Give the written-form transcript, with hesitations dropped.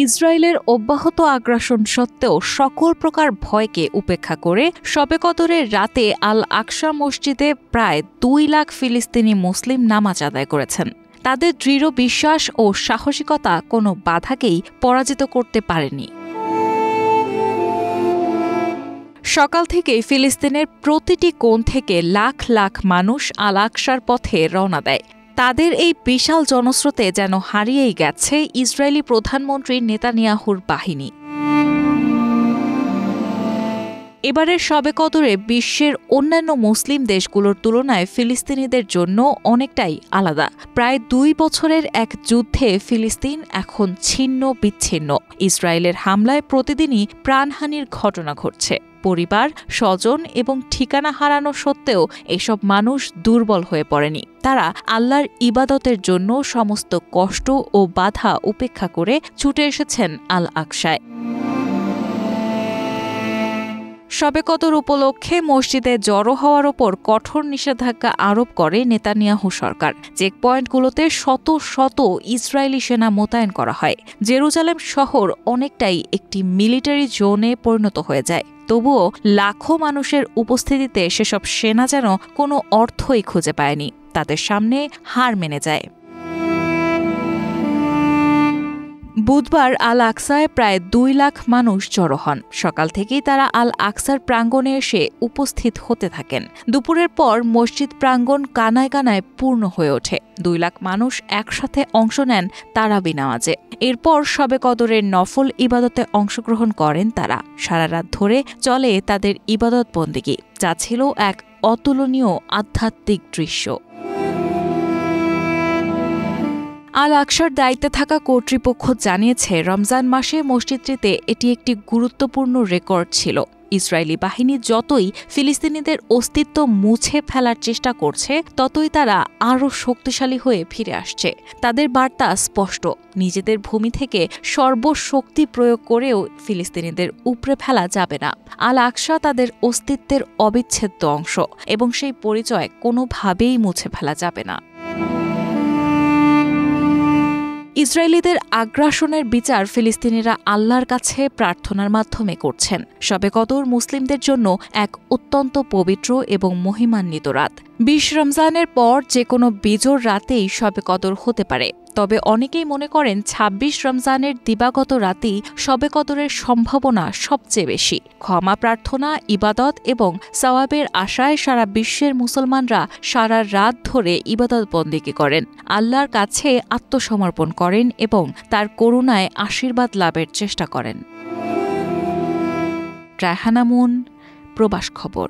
ইসরায়েলের অব্যাহত আগ্রাসন সত্ত্বেও সকল প্রকার ভয়কে উপেক্ষা করে শবে কদরের রাতে আল আকসা মসজিদে প্রায় 2 লাখ ফিলিস্তিনি মুসলিম নামাজ আদায় করেছেন। তাদের দৃঢ় বিশ্বাস ও সাহসিকতা কোনো বাধাকেই পরাজিত করতে পারেনি। সকাল থেকেই ফিলিস্তিনের প্রতিটি কোণ থেকে লাখ লাখ মানুষ আল আকসার পথে রওনা দেয়। তাদের এই বিশাল জনস্রোতে যেন হারিয়েই গেছে ইসরায়েলি প্রধানমন্ত্রী নেতানিয়াহুর বাহিনী। এবারের শবে কদরে বিশ্বের অন্যান্য মুসলিম দেশগুলোর তুলনায় ফিলিস্তিনিদের জন্য অনেকটাই আলাদা। প্রায় 2 বছরের এক যুদ্ধে ফিলিস্তিন এখন ছিন্ন বিচ্ছিন্ন। ইসরায়েলের হামলায় প্রতিদিনই প্রাণহানির ঘটনা ঘটছে। পরিবার, স্বজন এবং ঠিকানা হারানো সত্ত্বেও এসব মানুষ দুর্বল হয়ে পড়েনি। তারা আল্লাহর ইবাদতের জন্য সমস্ত কষ্ট ও বাধা উপেক্ষা করে ছুটে এসেছেন আল আকসায়। শবে কদর উপলক্ষে মসজিদে জড়ো হওয়ার ওপর কঠোর নিষেধাজ্ঞা আরোপ করে নেতানিয়াহু সরকার। চেকপয়েন্টগুলোতে শত শত ইসরায়েলি সেনা মোতায়েন করা হয়। জেরুজালেম শহর অনেকটাই একটি মিলিটারি জোনে পরিণত হয়ে যায়। তবুও লাখো মানুষের উপস্থিতিতে সেসব সেনা যেন কোনো অর্থই খুঁজে পায়নি। তাদের সামনে হার মেনে যায়। বুধবার আল আকসায় প্রায় 2 লাখ মানুষ জড়ো হন। সকাল থেকেই তারা আল আকসার প্রাঙ্গণে এসে উপস্থিত হতে থাকেন। দুপুরের পর মসজিদ প্রাঙ্গণ কানায় কানায় পূর্ণ হয়ে ওঠে। 2 লাখ মানুষ একসাথে অংশ নেন তারাবি নামাজে। এরপর শবে কদরের নফল ইবাদতে অংশগ্রহণ করেন তারা। সারা রাত ধরে চলে তাদের ইবাদত বন্দেগী, যা ছিল এক অতুলনীয় আধ্যাত্মিক দৃশ্য। আল আকসার দায়িত্বে থাকা কর্তৃপক্ষ জানিয়েছে, রমজান মাসে মসজিদটিতে এটি একটি গুরুত্বপূর্ণ রেকর্ড ছিল। ইসরায়েলি বাহিনী যতই ফিলিস্তিনিদের অস্তিত্ব মুছে ফেলার চেষ্টা করছে, ততই তারা আরও শক্তিশালী হয়ে ফিরে আসছে। তাদের বার্তা স্পষ্ট, নিজেদের ভূমি থেকে সর্বশক্তি প্রয়োগ করেও ফিলিস্তিনিদের উপড়ে ফেলা যাবে না। আল আকসা তাদের অস্তিত্বের অবিচ্ছেদ্য অংশ এবং সেই পরিচয় কোনোভাবেই মুছে ফেলা যাবে না। ইসরায়েলিদের আগ্রাসনের বিচার ফিলিস্তিনিরা আল্লাহর কাছে প্রার্থনার মাধ্যমে করছেন। শবে কদর মুসলিমদের জন্য এক অত্যন্ত পবিত্র এবং মহিমান্বিত রাত। 20 রমজানের পর যে কোনো বিজোড় রাতেই শবে কদর হতে পারে। তবে অনেকেই মনে করেন 26 রমজানের দিবাগত রাতেই শবে কদরের সম্ভাবনা সবচেয়ে বেশি। ক্ষমা প্রার্থনা, ইবাদত এবং সওয়াবের আশায় সারা বিশ্বের মুসলমানরা সারা রাত ধরে ইবাদত বন্দেগী করেন, আল্লাহর কাছে আত্মসমর্পণ করেন এবং তার করুণায় আশীর্বাদ লাভের চেষ্টা করেন। রায়হানা মুন, প্রবাস খবর।